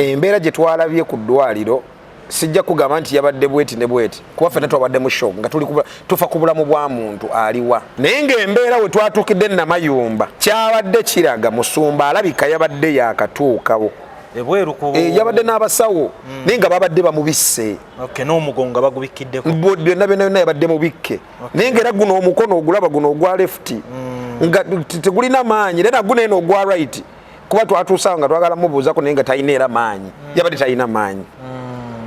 embeera gye twalabye ku Dwaliro sijja kugamba nti yabadde bweti ne bweti kuba ffenna twabadde mu shock nga tufa ku bulamu bwa muntu aliwa naye ng'embeera we twatuukidde Namayumba kyabadde kiraga musumba alabika yabadde yakatuukawo yabadde n'abasawo naye nga babadde bamubisse n'omugongo nga bagubikiddeko byonna yabadde mubikke naye ng'era guno omukono ogulaba guno ogwa left nga tegulina maanyi era naguno eno ogwa right kuba twatuusanga nga twagala mubuuzako naye nga talina era maanyi yabadde talina maanyi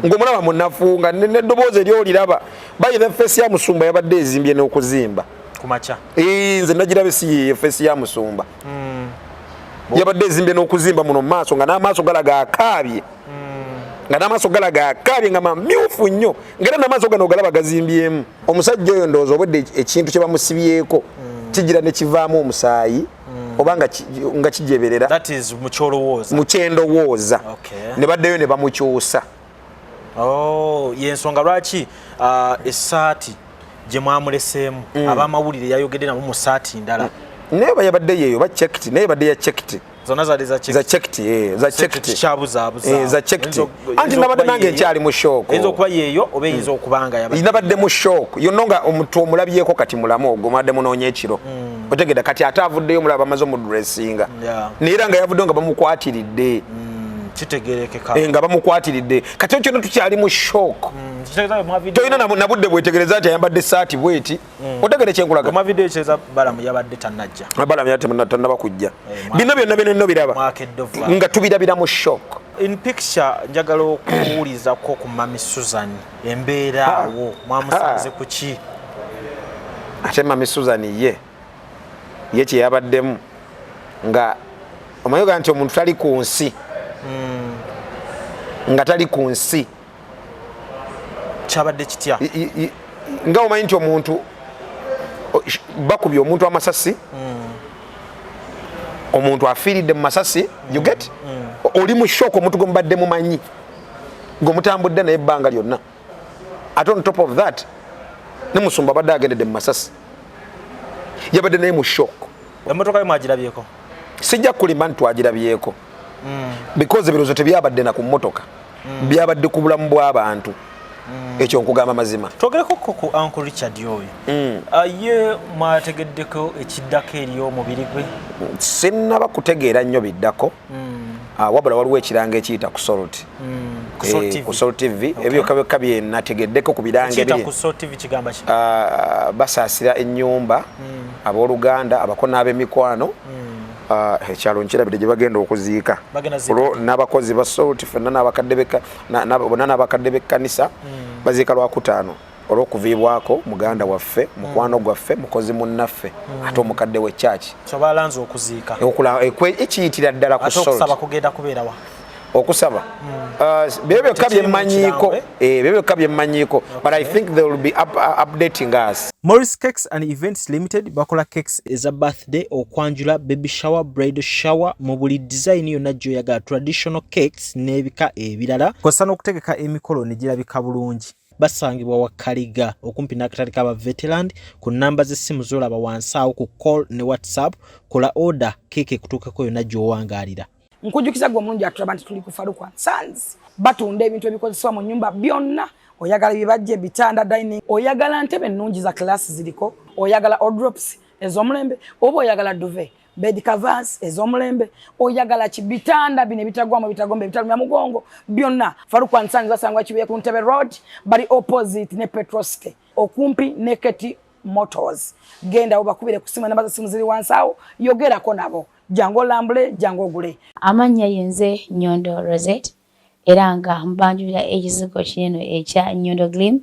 ng'omulaba munafu nga n'eddoboozi eryoliraba bayina effeesi ya musumba yabadde ezimbye n'okuzimba kumaca nze nagirabe si ye effeesi ya musumba yabadde ezimbye n'okuzimba muno mu maaso nga n'amaaso galaga akaabye nga mamyufu nnyo ng'era n'amaaso gano galaba gazimbyemu omusajja oyo ndowooza obwedde ekintu kye bamusibyeko kigira ne kivaamu omusaayi oba nga kijeberera mu kyendowooza ne baddeyo ne bamukyusa yensonga lwaki essaati gye mwamuleseemu ab'amawulire yayogedde nabo mu saati ndala naye bayabadde yeeyo bachecked naye badde ya checked zonna zaali za checked za checked anti nabadde nange nkyali mu shock eyinza okuba yeeyo oba eyinza okubanga nabadde mu shock yonna nga omuntu omulabyeko kati mulamu ogwo mwadde munoonya ekiro otegedde kati ate avuddeyo mulaba amaze omudressinga naye era nga yavuddeyo nga bamukwatiridde kitegerekeka nga bamukwatiridde kati kyonna tukyali mu shock toyina nabudde bwetegereza nti ayambadde saati bweti otegere kyenkulaga mu video kyeza balamu yabadde tannajja balamu yabadde tannaba kujja bino byonna bino biraba nga tubirabira mu shock in picture njagala okuwulizako ku Mami Susan embeera awo mwamusanze ku ki ate Mami Susan ye kye yabaddemu nga omanyoga nti omuntu tali ku nsi nga tali ku nsi kyabadde kitya nga omanyi nti omuntu bakubye omuntu amasasi omuntu afiiridde mu masasi you get oli mu shock omuntu gwe mubadde mumanyi ng'omutambudde naye ebbanga lyonna ate on top of that ne musumba abadde agendedde mu masasi yabadde naye mu shock emmotoka yo mwagirabyeko sijja kulimba nti twagirabyeko because ebirozo tebyabadde na ku mmotoka byabadde ku bulamu bw'abantu ekyo nkugamba mazima twogereko ku Uncle Richard oyo ye mwategeddeko ekiddako ery'omubiri gwe sinnaba kutegeera nnyo biddako wabula waliwo ekiranga ekiyita ku Salt ku Salt TV ebyoka bye nategeddeko ku birange basaasira ennyumba abooluganda abako n'ab'emikwano ekyalo nkirabidde gye bagenda okuziika olwo n'abakozi ba Salt ffenna n'abakadde b'ekkanisa baziika lwakutaano olw'okuviibwako muganda waffe mukwano gwaffe mukozi munnaffe ate omukadde w'ekyaki balanze okuziika ekiyitira ddala ku Salt okusaba kugenda kubeerawa okusaba byebyoka byemmanyiiko but I think they will be updating us. Morris Cakes and Events Limited bakola cakes eza birthday okwanjula baby shower bridal shower mu buli design yonna gy'oyagala traditional cakes n'ebika ebirala kosa n'okutegeka emikolo ne girabika bulungi basangibwa wa Kaliga okumpi n'akatale k'aba veteran ku namba z'essimu z'olaba wansi awo ku call ne WhatsApp kola order keke kutuukako yonna gy'owangaalira. Nkujukiza gwe mulungi atulaba nti tuli ku Farukwa Sons batunda ebintu ebikozesebwa mu nyumba byonna oyagala bibajje bitanda dining oyagala ntebe nnungi za class ziriko oyagala wardrobes ez'omulembe oba oyagala duvet bed covers ez'omulembe oyagala kibitanda bine bitagwamo bitagombe bitalumya mugongo byonna Farukwa Sons basangwa kibuye ku Ntebe Road bali opposite ne Petroske okumpi ne Keti Motors genda obakubire kusima namba za simu ziri wansawo yogerako nabo jango lambule jango gule amanya yenze Nyondo Rosette era nga mbanjulira ekizigo kineno ekya Nyondo Glim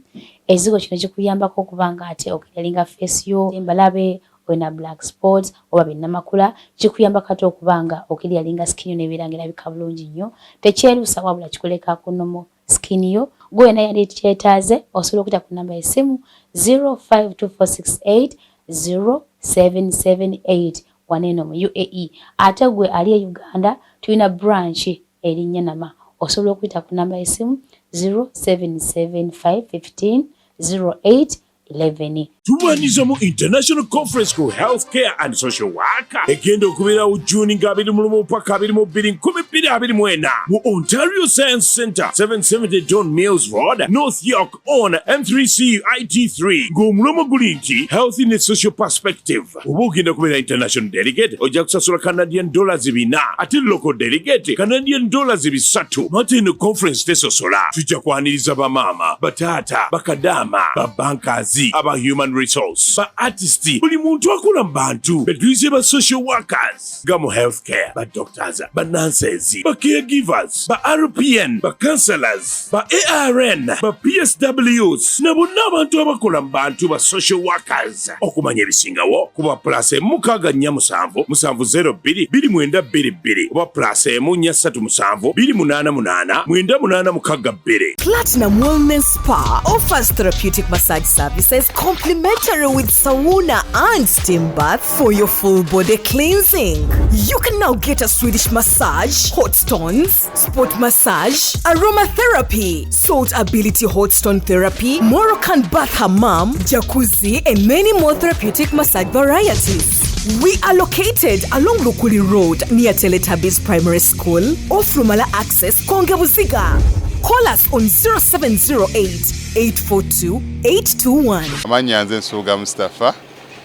ekizigo kino kikuyambako okubanga ate okiralinga face yo embalabe wena black spots oba binnamakula kikuyamba kati okubanga okiryalinga skin nebirangira bikabulungi nnyo tekyerusa wabula kikuleka kunomo skin yo gwena yali kyetaaze osobola okuyita ku namba y'essimu 052468 0778 waneno mu UAE ate gwe ali e Uganda tulina branch eri Nyanama osobola okuyita ku namba y'essimu 07751508 11. Tumaniza mu International Conference ku Healthcare and Social Worker egenda okubeera mu June nga 21 paka 22 mu Ontario Science Centre 770 John Mills Road North York on M3C IT3 ng'omulomo guli nti Health in a Social Perspective. Oba ogenda kubeera international delegate ojja kusasula Canadian dollars 4 ate local delegate Canadian dollars 3. Mate eno conference tesosola tujja kwaniriza bamaama bataata bakadama babankazi aba human resource ba artists buli muntu akola mu bantu betulize ba social workers ga mu healthcare ba doctors ba nurses ba caregivers ba RPN ba counselors ba ARN ba PSWs na bonna abantu abakola mu bantu ba social workers okumanya ebisingawo kuba plus mukaga nnya 770222922 oba plus emunya 377288982. Platinum Wellness Spa offers therapeutic massage services complimentary with sauna and steam bath for your full body cleansing. You can now get a Swedish massage, hot stones, sport massage, aromatherapy, salt ability hot stone therapy, Moroccan bath hammam, jacuzzi, and many more therapeutic massage varieties. We are located along Lukuli Road near Teletubbies Primary School, off Rumala Access, Kongebuziga. Call us on 0708-842-821. Amanya nze Nsuuga Mustafa,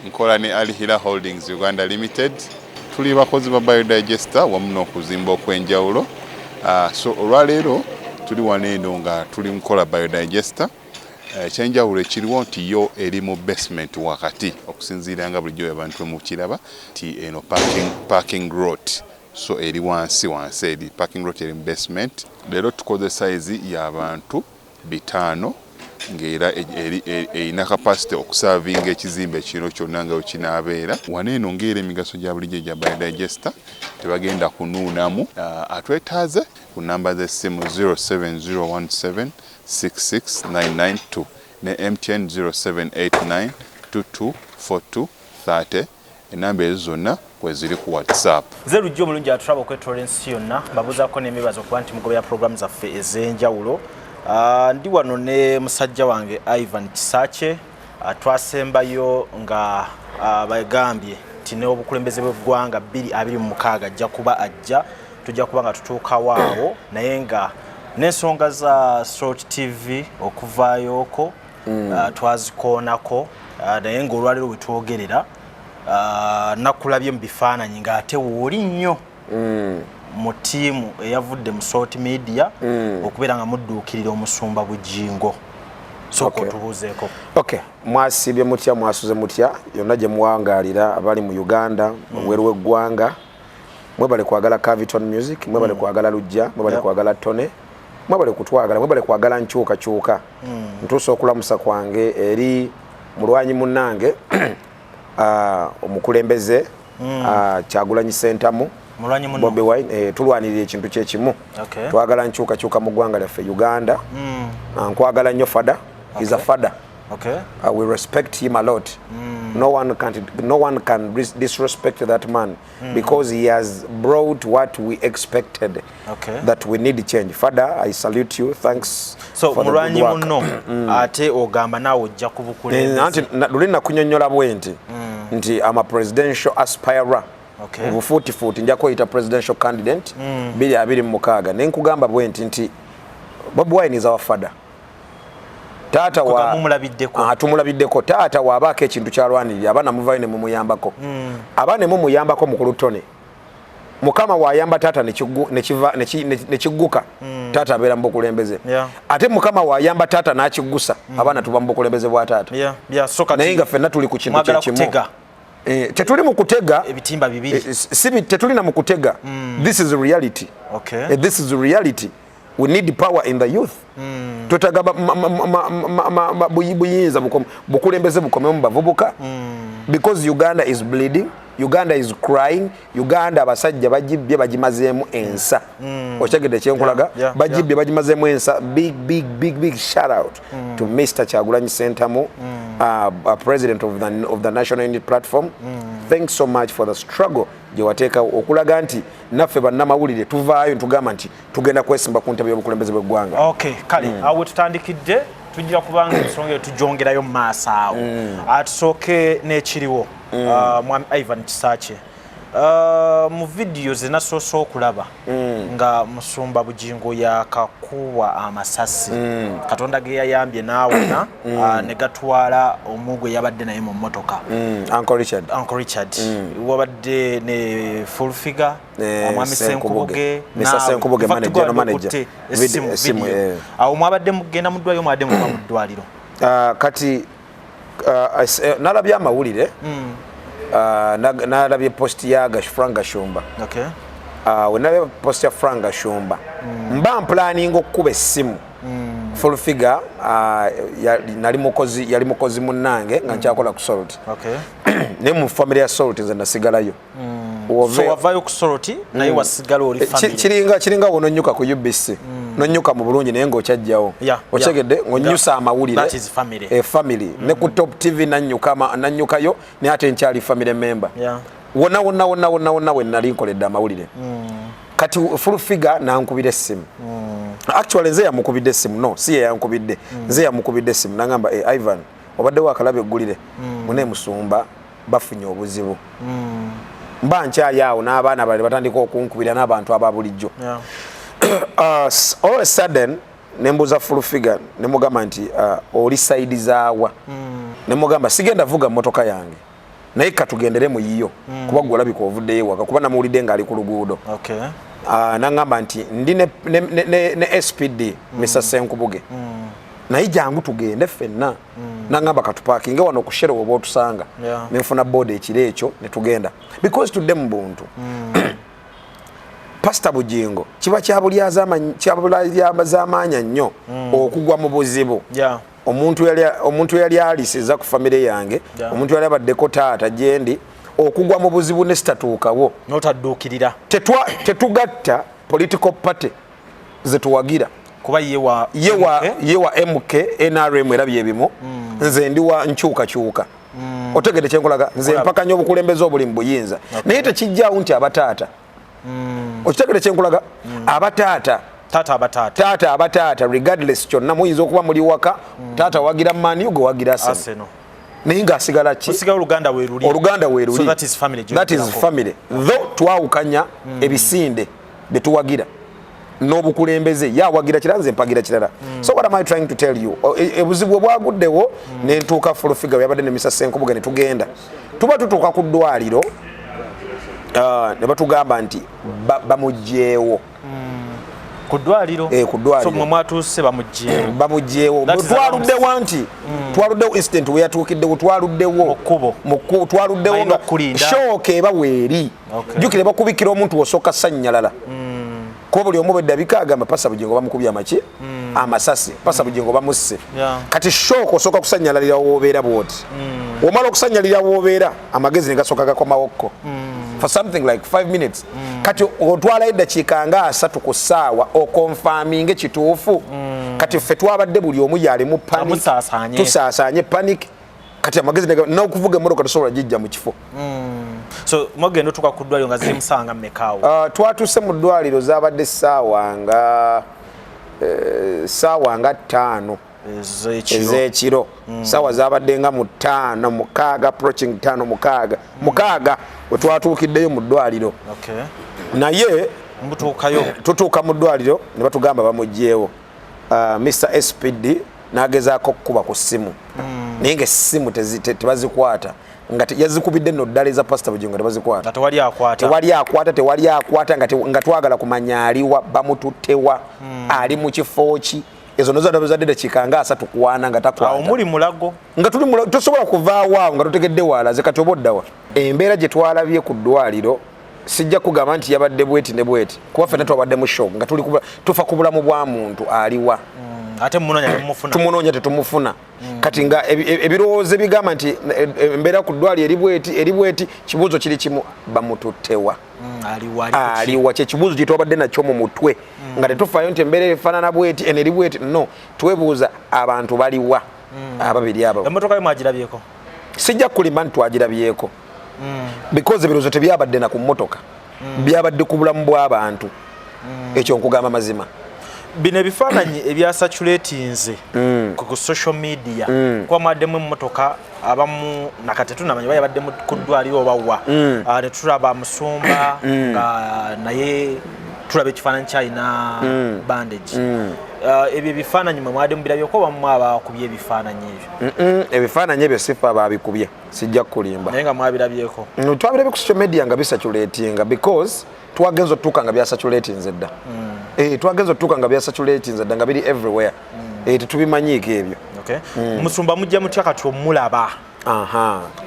nkola ne Alihira Holdings Uganda Limited. Tuli bakozi ba biodigester wamu n'okuzimba okw'enjawulo. So olwaleero tuli waneeno nga tuli nkola biodigester. Ekyenjawulo ekiriwo nti yo eri mu basement wakati okusinziira nga bulijjo abantu mu kiraba ti eno parking lot. So eri wansi eri parking lot eri mu basement. Leero tukoze size y'abantu 5 ng'era erina capacity okusavinga ekizimbe kino kyonna nga wekinaabeera. Waneeno ng'era emigaso gya bulijjo gya biodigester tebagenda kunuunamu. Atwetaaze ku namba z'essimu 07017669992 ne MTN 0789224230. Enamba ezo zonna kweziri ku WhatsApp. Zerujjo omulungi aturaba okwetoola ensi yonna babuzaako n'emibazo kuba nti mugobera programu zaffe ez'enjawulo. Ndi wano ne musajja wange Ivan Kisache twasembayo nga bagambye nti n'obukulembeze bw'eggwanga 2026 ajja kuba ajja tujja kuba nga tutuuka waawo naye nga n'ensonga za Salt TV okuvaayoko twazikoonako naye ng'olwaliro bwe twogerera nakulabye mu bifaananyi ng'ate wooli nnyo mu tiimu eyavudde mu Salt Media okubeera nga mudduukirira omusumba Bugingo. Soko tubuuzeeko. Okay, mwasibye mutya mwasuze mutya yonna gye muwangaalira abali mu Uganda obweru w'eggwanga mwebale kwagala Caviton Music mwebale kwagala Lujja mwebale kwagala Tone mwebale kutwagala mwebale kwagala nkyuka ntuusa okulamusa kwange eri mulwanyi munnange omukulembeze Kyagulanyi Sentamu Bobi Wine tulwanirira ekintu kyekimu twagala nkyuka mu ggwanga lyaffe Uganda nkwagala nnyo Fada is a father. We respect him a lot. No one can disrespect that man because he has brought what we expected. That we need change. Father, I salute you. Thanks for the good work. Ate ogamba nawe ojja kubukulembeze. Luli nakunyonnyola bwenti nti I'm a presidential aspirer. Futi nja kweyita presidential candidate 2026 nenkugamba bwenti nti Bobi Wine is our father. Tata wa tumulabiddeko tata waabako ekintu kyalwanirira abaana muvayo ne mumuyambako abaana mu muyambako mukulu Tone mukama waayamba tata nekigguka tata abeera mbukulembeze ate mukama waayamba tata n'akiggusa abaana tuba mbukulembeze bwa tata naye nga ffenna tuli ku kintu kyekimu tetuli mu kutega ebitimba bibiri tetulina mu kutega. This is reality. This is reality. We need power in the youth. Tutaga buyinza bukulembeze bukome mu bavubuka because Uganda is bleeding. Uganda is crying. Uganda abasajja bajibye bagimazeemu ensa. Okyagedde kyenkulaga bajibye bagimazeemu ensa. Big shout out to Mr. Kyagulanyi Sentamu, president of the National Unity Platform. Thanks so much for the struggle gye wateeka okulaga nti naffe bannamawulire tuvaayo ntugamba nti tugenda kwesimba ku ntebe y'obukulembeze bw'eggwanga. Okay, kale awo tutandikidde tujja kubanga ensonga eyo tujongerayo mu maaso awo atusooke n'ekiriwo mwami Ivan Kisakye mu vidiyo zenasoose okulaba nga musumba Bugingo yakakuwa amasasi Katonda ge yayambye naawona ne gatwala omugwe yabadde naye mu mmotoka Uncle Richard wabadde ne full figure mwami Senkubuge manager esimu awo mwabadde mugenda mu ddwaliro mwabadde muva mu ddwaliro kati nalabye amawulire nalabye post ya Frank Gashumba wenalabye post ya Frank Gashumba mba planning okukuba essimu full figure yali mukozi munnange nga nkyakola ku Salt ne mu family ya Salt nze nasigalayo so wavayo ku Salt naye wasigala oli family kiringa wononyuka ku UBC nonyuka mu bulungi naye ng'okyajjawo okyegedde ng'onyusa amawulire family ne ku Top TV nanyukayo naye ate nkyali family member wonna we nali nkoledde amawulire kati full figure nankubira essimu actually nze yamukubidde essimu no si ye yankubidde nze yamukubidde essimu nangamba Ivan obadde wakalabe eggulire mune musumba bafunye obuzibu mba nkyali awo n'abaana bali batandika okunkubira n'abantu ababulijjo all of a sudden nembuza full figure nemugamba nti oli side zaawa nemugamba sigenda vuga motoka yange naye katugendere mu yiyo kuba gwe olabika ovuddeyo ewaka kuba namuwulidde ng'ali ku luguudo nangamba nti ndi ne SPD Mr. Senkubuge naye jangu tugende ffenna nangamba katupaakinge wano ku Shero oba otusanga nenfuna boda ekiro ekyo ne tugenda because tudde mu buntu Pastor Bugingo kiba kyabulyazaamaanya nnyo okugwa mu buzibu omuntu yali aliseza ku family yange omuntu yali abaddeko taata gyendi okugwa mu buzibu ne sitatuukawo n'otadduukirira tetugatta political party zetuwagira kuba yewa MK NRM era byebimu nze ndi wa nkyukakyuka otegedde kyenkolaga nze mpakanya obukulembeze obuli mu buyinza naye tekijjaawo nti abataata okitegedde kyenkolaga taata abataata regardless kyonna muyinza okuba muli waka taata wagira Man U gwe wagira Arsenal naye ng'asigala ki oluganda weeruli so that is family though twawukanya ebisinde bye tuwagira n'obukulembeze yawagira kirala nze mpagira kirala so what am I trying to tell you ebuzibu bwaguddewo nentuuka full figure yabadde ne Mr. Senkubuge ne tugenda tuba tutuuka ku ddwaliro ne batugamba nti bamugyeewo ku ddwaliro so mwatuuse bamugyeewo twaluddewo nti twaluddewo incident we yatuukiddewo twaluddewo twaluddewo nga shooka eba weeri jjukire bakubikira omuntu osooka ssannyalala kuba buli omu beddabika agamba Pastor Bugingo bamukubye amaki amasasi Pastor Bugingo bamusse kati shooka osooka kusanyalalira woobeera bwoti omala okusanyalira woobeera amagezi ne gasooka gakomawokko for something like 5 minutes kati otwalayo eddakiika nga 3 ku ssaawa okonfaminge kituufu kati ffe twabadde buli omu yalimu panic tusaasaanye panic kati amagezi n'okuvuga emmotoka tosobola gijja mu kifo so mogendo tuka ku ddwaliro nga ziri musanga mmekaawo twatuse mu ddwaliro zabadde ssaawa nga 5 ezekiro ssaawa zabadde nga mu 5 6 approaching 5 6 we twatuukiddeyo mu ddwaliro naye tutuuka mu ddwaliro ne batugamba bamugyeewo Mr. SPD n'agezaako okukuba ku ssimu naye ng'essimu tebazikwata nga yazikubidde nno ddala eza Pastor Bugingo tebazikwata tewali akwata nga twagala kumanya aliwa bamututtewa ali mu kifo ki ezo nozo zadde dakiika nga 3 kuwaana nga takwata omuli Mulago nga tuli Mulago tosobola kuvaawo awo nga tutegedde walaze kati oboddawa embeera gye twalabye ku ddwaliro sijja kugamba nti yabadde bweti ne bweti kuba ffenna twabadde mu shock nga tufa ku bulamu bwa muntu aliwa ate tumunoonya tetumufuna kati nga ebirowoozo bigamba nti embeera ku ddwaliro eri bweti kibuuzo kiri kimu bamututtewa aliwa kyekibuuzo kye twabadde nakyo mu mutwe nga tetufaayo nti embeera efaanana bweti eri bweti no twebuuza abantu baliwa ababiri abo emmotoka yo mwagirabyeko sijja kulimba nti twagirabyeko because ebirowoozo tebyabadde na ku mmotoka byabadde ku bulamu bw'abantu ekyo nkugamba mazima bino ebifaananyi ebyasatulatinze ku social media kuba mwaddemu emmotoka abamu nakati tunamanyi bayabadde ku ddwaliro obawa ne tulaba Musumba nga naye tulaba ekifaananyi kyalina bandage ebyo ebifaananyi mwe mwadde mubirabyeko bamu abakubye ebifaananyi ebyo ebifaananyi ebyo sifa babikubye sijja kulimba naye nga mwabirabyeko twabirabye ku social media nga bisatulatinga because twagenza otuuka nga byasatulatinze dda twagenza otuuka nga byasatulatinze dda nga biri everywhere tetubimanyiiko ebyo Musumba mujja mutya kati omulaba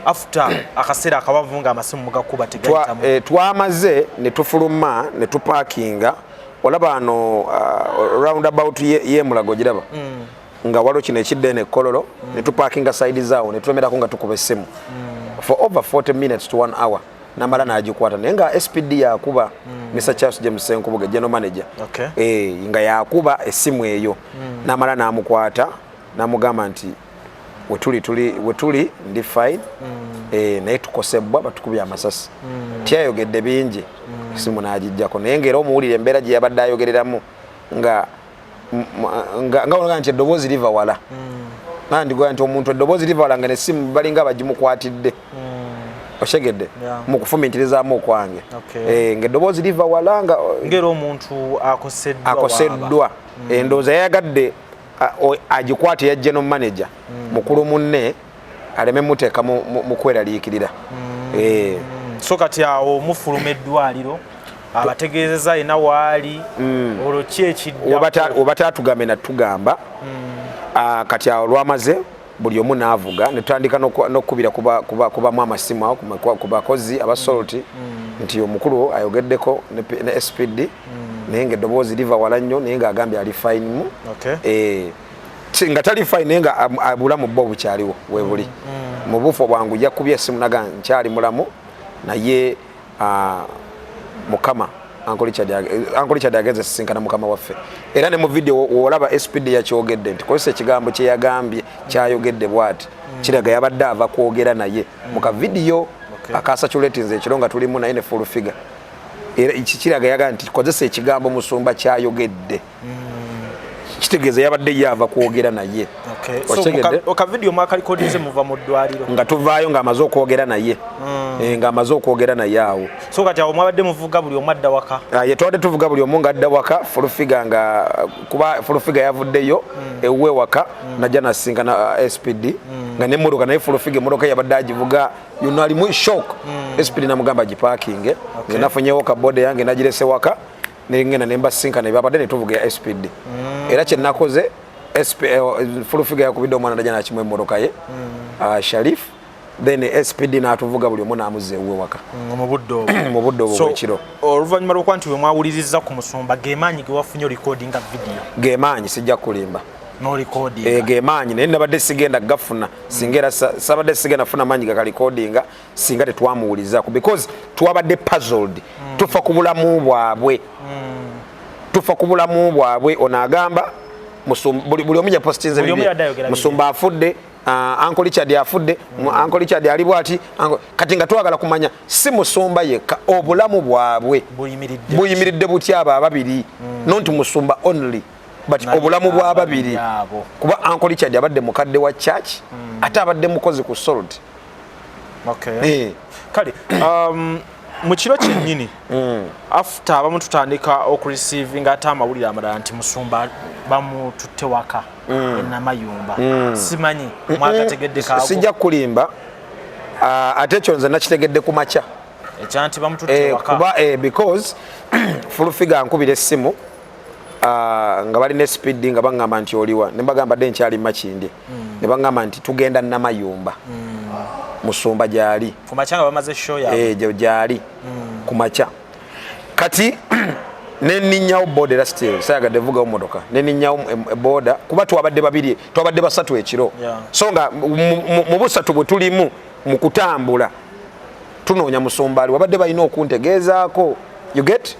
after akaseera akabavu nga amasimu mugakuba tegayitamu twamaze ne tufuluma ne tupaakinga olaba ano roundabout ye Mulago giraba nga waliwo kino ekidde nekkololo ne tupaakinga side zaawo ne tulemerako nga tukuba essimu for over 40 minutes to 1 hour namala nagikwata naye nga SPD yakuba Mr. Charles James Senkubuge general manager nga yakuba essimu eyo namala namukwata namugamba nti wetuli ndi fine naye tukosebwa batukubye amasasi tyayogedde bingi essimu nagijjako naye ngera omuwulire embeera gye yabadde ayogereramu nga nti eddoboozi liva wala nandigoya nti omuntu eddoboozi liva wala nga nessimu balinga bagimukwatidde oshegedde mu kufumiitirizaamu okwange nga eddoboozi liva wala nga ngera omuntu akoseddwa endowooza yayagadde agikwate ya general manager mukulu munne aleme muteeka mu kweraliikirira so kati awo mufuluma eddwaliro abategeezeza ina waali olwo ki ekidda oba taatugambe natugamba kati awo lwamaze buli omu naavuga ne tutandika n'okukubira kubamu amasimu awo ku bakozi abasolti nti omukulu ayogeddeko ne SPD naye nga eddoboozi liva wala nnyo naye ng'agambye ali fine nga tali fine naye nga abulamu bwo bukyaliwo webuli mu bufo bwangu yakubye essimu naga nkyali mulamu naye mukama Uncle Richard ageze sisinkana mukama waffe era ne mu video olaba SPD yakyogedde nti kozesa ekigambo kye yagambye kyayogedde bwati kiraga yabadde ava kwogera naye muka video akasatulatinze ekiro nga tulimu naye ne full figure era kiraga yaga nti kozesa ekigambo Musumba kyayogedde kitegeeza yabadde yava kwogera naye oka video mwakalikodinze muva mu ddwaliro nga tuvaayo nga amaze okwogera naye nga amaze okwogera naye awo so kati awo mwabadde muvuga buli omu adda waka twadde tuvuga buli omu nga adda waka fulufiga nga kuba fulufiga yavuddeyo ewuwe waka najja nasinkana SPD nga nemmotoka naye fulufiga emmotoka yabadde agivuga yuno ali mu shock SPD namugamba agipaakinge nga nafunyewo kabode yange nagirese waka nengenda nembasinkana ebyabadde netuvuga ya SPD era kyenakoze fulufiga yakubidde omwana najja nakimwa emmotoka ye Sharif then SPD n'atuvuga buli omu n'amuzza ewuwe waka mu budde obwo bwekiro oluvannyuma lw'okuba nti we mwawuliriza ku Musumba geemaanyi ge wafunye recordinga video geemaanyi sijja kulimba no recording geemaanyi naye nabadde sigenda gafuna singa era sabadde sigenda funa maanyi ga recordinga singa tetwamuwulirizaako because twabadde puzzled tufa ku bulamu bwabwe ono agamba buli omu yapostinze Musumba afudde Uncle Richard afudde Uncle Richard ali bwati kati nga twagala kumanya si Musumba yekka obulamu bwabwe buyimiridde butya abo ababiri not Musumba only but obulamu bw'ababiri kuba Uncle Richard abadde mukadde wa church ate abadde mukozi ku salt kale mu kiro kyennyini after abamu tutandika okureceiving ate amawulire amalala nti Musumba bamututte waka enamayumba simanyi mwagategedde kaako sijja kulimba ate ekyo nze nakitegedde ku makya ekyanti bamututte waka kuba because fulufiga nkubira essimu nga bali ne speed nga bangamba nti oliwa ne bagamba dde nkyali makindi ne bangamba nti tugenda namayumba Musumba gyali ku machanga bamaze show ya gyali ku macha kati neninyawo boda still saga devuga omodoka neninyawo boda kuba twabadde babiri twabadde basatu ekiro so nga mu busatu bwe tulimu mu kutambula tunoonya Musumba ali wabadde balina okuntegeezaako you get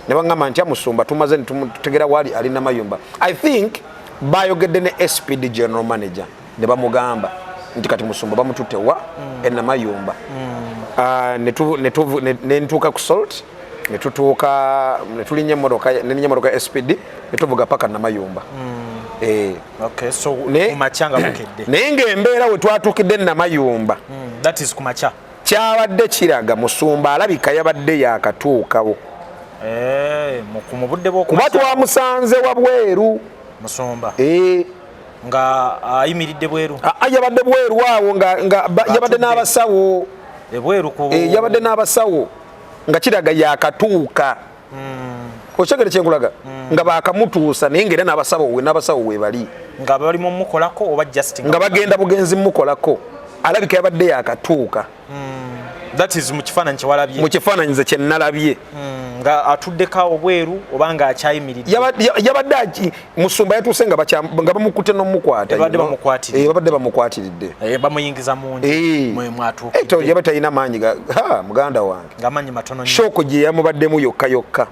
ne bangamba nti Musumba tumaze tutegera wali ali namayumba I think bayogedde ne SPD general manager ne bamugamba nti kati Musumba bamututte wa enamayumba ne ntuuka ku salt ne tutuuka ne tulinnya emmotoka SPD ne tuvuga paka Namayumba. Okay, so kumachanga bukedde. Naye ng'embeera we twatuukidde Namayumba. That is kumacha. Kyabadde kiraga Musumba alabika yabadde yakatuukawo. Mu budde bw'okumacha. Kuba twamusanze wabweru. Musumba. Nga ayimiridde bweru. Yabadde bweru waawo nga yabadde n'abasawo. Bweru ko. Yabadde n'abasawo nga kiraga yakatuuka. Okyagala kyenkulaga nga bakamutuusa naye ng'era n'abasawo we bali. Nga bali mu mukolako oba just nga bagenda bugenzi mukolako. Alabika yabadde yakatuuka. That is mu kifaananyi kye walabye. Mu kifaananyi nze kye nalabye. Nga atuddeko obweru oba nga akyayimiridde. Yabadde Musumba yatuuse nga bamukutte n'omukwata. Babadde bamukwatiridde. Bamuyingiza mundi. Mwe mwatuukidde. Eto yabadde talina maanyi muganda wange. Nga maanyi matono nnyo. Shooko gye yamubaddemu yokka.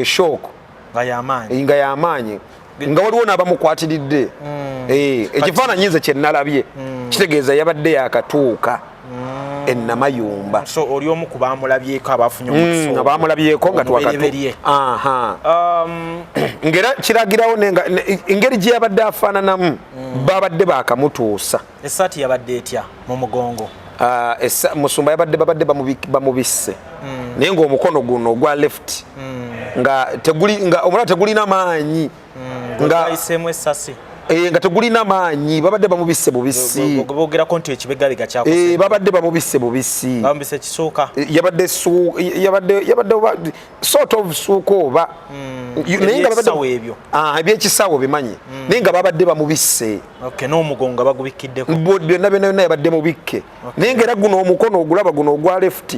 Shooko. Nga y'amaanyi. Nga waliwo n'abamukwatiridde. Ekifaananyi nze kye nalabye. Kitegeeza yabadde yakatuuka. Namayumba. So oli omu ku baamulabyeko abafunye omukuso. Abaamulabyeko nga twakatuuka. Ngera kiragirawo engeri gye yabadde afaananamu babadde bakamutuusa. Essaati yabadde etya mu mugongo? Musumba babadde bamubisse. Naye ng'omukono guno ogwa left nga omulala tegulina maanyi. Nga ayiseemu essasi. Nga tegulina maanyi babadde bamubisse bubisi. Bogerako nti ekibegabega kyakoze. Babadde bamubisse bubisi. Bamubisse kisooka. Yabadde sort of suuka oba. Naye nga babadde ebyo. Ebyekisawo bimanyi. Naye nga babadde bamubisse. Okay, n'omugongo bagubikiddeko. Byonna yabadde mubikke. Naye ng'era guno omukono ogulaba guno ogwa left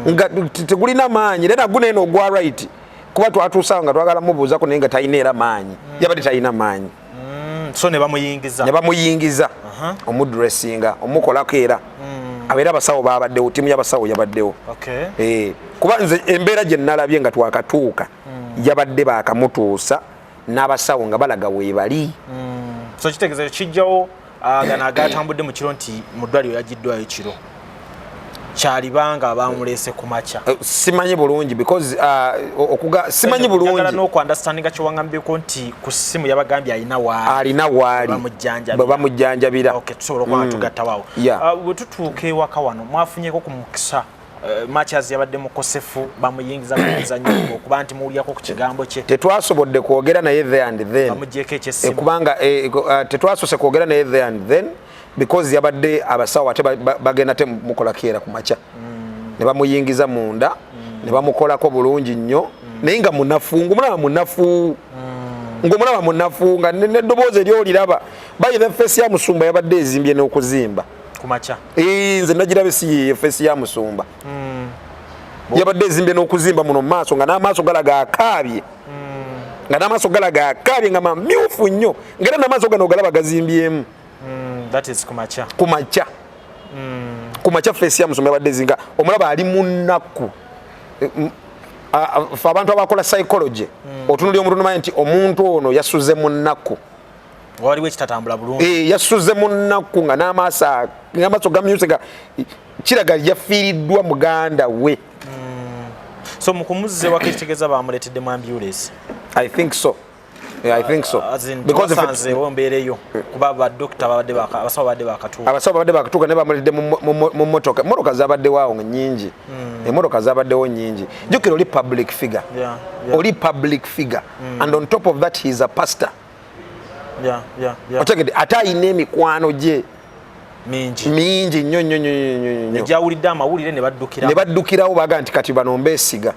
nga tegulina maanyi era guno eno ogwa right. Kuba twatuusawo nga twagala mubuuzako naye nga talina era maanyi. Yabadde talina maanyi. So ne bamuyingiza omudressinga omukolako era abeera abasawo babaddewo ttiimu y'abasawo yabaddewo. Kuba nze embeera gye nalabye nga twakatuuka yabadde bakamutuusa n'abasawo nga balaga weebali. So kitegeeza kijjawo gano agatambudde mu kiro nti mu ddwaliro yagiddwayo kiro kyalibanga bamuleese ku makya. Simanyi bulungi because simanyi bulungi. Njagala n'okwandastandinga kyewaŋŋambyeko nti ku ssimu yabagambye alina waali bamujjanjabira. Okay, tusobola okuba tugattawawo. Bwe tutuuka ewaka wano mwafunyeko ku mukisa Matches yabadde mukosefu bamuyingiza mu mizannyo okuba nti muwulirako ku kigambo kye. Tetwasobodde kwogera naye there and then. Bamujjeko ekyessimu. Kubanga tetwasose kwogera naye there and then because yabadde abasawo ate bagenda te mukola kiera ku makya. Ne bamuyingiza munda ne bamukolako bulungi nnyo naye nga munafu ngumulaba munafu. Ngumulaba munafu nga n'eddoboozi eryoliraba bayira face ya Musumba yabadde ezimbye n'okuzimba. Kumacha. Nze nagirabe si ye face ya Musumba. Yabadde ezimbye n'okuzimba muno maaso nga n'amaaso galaga akaabye. Nga n'amaaso galaga akaabye nga mamyufu nnyo ngera n'amaaso gano galaba gazimbyemu. That is kumacha. Kumacha. Kumacha face ya Musumba yabadde zinga omulaba ali munnaku. Fa abantu abakola psychology otunuli omuntu n'amanyi nti omuntu ono yasuze munnaku. Waliwo ekitatambula bulungi. Yasuze munnaku nga n'amaaso gamyuse ga kiraga yafiiriddwa muganda we. So mukumuzze wakitegeeza bamuleetedde mu ambulance. I think so. Yeah, I think so. Because if wombeereyo kuba ba doctor babadde abasawo babadde bakatuuka. Abasawo babadde bakatuuka ne bamuleetedde mu motoka. Motoka zabadde waawo nnyingi. Emotoka zabaddewo nnyingi. Jjukira oli public figure. Yeah. Oli public figure. And on top of that he is a pastor. Yeah. Otegedde ate ayina emikwano gye mingi nnyo. Gyawulidde amawulire ne baddukirawo baga nti kati bano mbeesiga.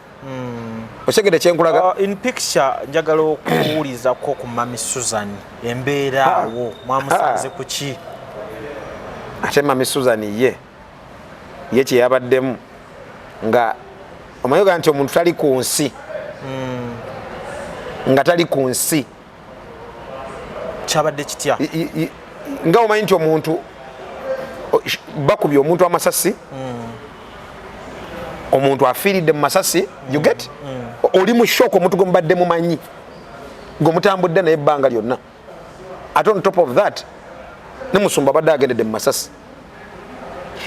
Otegedde kyenkulaga. In picture njagala okuwulizako ku Mami Susan embeera awo mwamusanze ku ki? Ate Mami Susan ye kye yabaddemu nga omanyi nti omuntu tali ku nsi nga tali ku nsi kyabadde kitya nga omanyi nti omuntu bakubye omuntu amasasi omuntu afiiridde mu masasi you get oli mu shock omuntu gomubadde mumanyi ng'omutambudde naye ebbanga lyonna ate on top of that ne Musumba badde agendedde mu masasi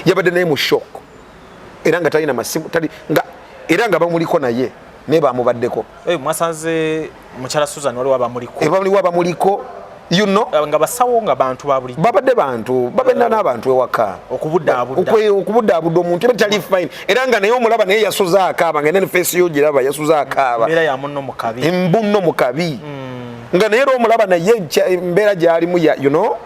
yabadde naye mu shock era nga talina masimu nga era nga bamuliko naye ne bamubaddeko mwasanze mukyala Susan wali wabamuliko you know nga basawo nga bantu babuli babadde bantu babenda n'abantu ewaka okubuddaabudda omuntu ebitali fine era nga naye omulaba naye yasuza akaaba nga ne face yo giraba yasuza akaaba embeera ya munno mukabi embunno mukabi nga naye omulaba naye embeera gyalimu ya you know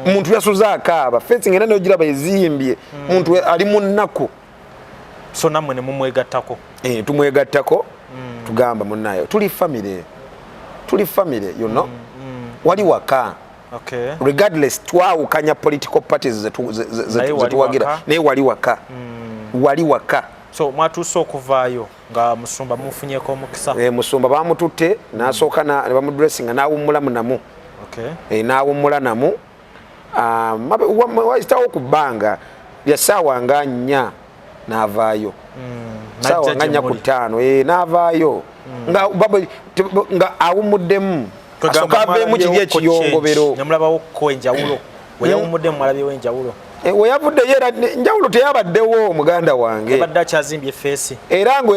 muntu yasuza akaaba face ngenda nayo giraba ezimbye muntu ali mu nnaku so namwe ne mumwegattako tumwegattako tugamba munnayo tuli family you know wali waka regardless twawukanya political parties zetuwagira naye wali waka so mwatuuse okuvaayo nga musumba mufunyeko omukisa musumba bamututte nasooka ne bamudressinga n'awummulamu namu n'awummula namu wayitawo ku bbanga lya ssaawa nga 4 n'avaayo ssaawa nga 4 ku 5 n'avaayo nga awummuddemu asooka aveemu kiri ekiyongobero nemulabawo ko enjawulo weyawummuddemu mwalabyewo enjawulo weyavuddeyo era enjawulo teyabaddewo muganda wange abadde akyazimbye efeesi era nga